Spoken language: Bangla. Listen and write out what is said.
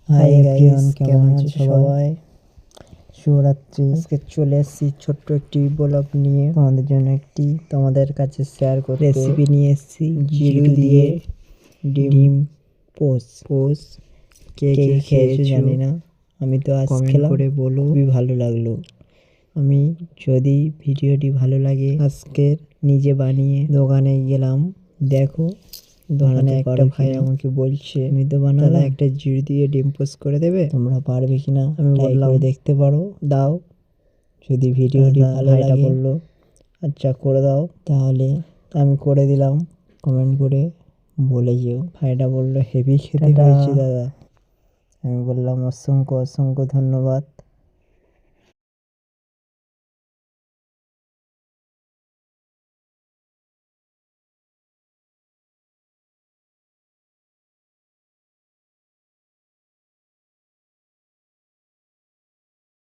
হাই এভরিওয়ান, কেমন আছো সবাই? শুভরাত্রি। আজকে চলে এসেছি ছোট্ট একটি ব্লগ নিয়ে তোমাদের জন্য একটি তোমাদের কাছে শেয়ার করতে রেসিপি নিয়ে এসেছি। জিরু দিয়ে ডিম পোস। কে কে খেয়েছো জানি না, আমি তো আজ খেলাম। করে বলো, খুবই ভালো লাগলো। আমি যদি ভিডিওটি ভালো লাগে, আজকের নিজে বানিয়ে দোকানে গেলাম। দেখো দোকানে একটা ভাই আমাকে বলছে, আমি তো বানালাম, একটা জিরু দিয়ে ডিম পোস্ট করে দেবে, তোমরা পারবে কিনা? আমি বললাম দেখতে পারো, দাও যদি ভিডিওটি ভালো লাগে। বললো আচ্ছা করে দাও তাহলে। আমি করে দিলাম, কমেন্ট করে বলে যেও। ভাইটা বললো হেভি খেতে হয়েছে দাদা। আমি বললাম অসংখ্য অসংখ্য ধন্যবাদ।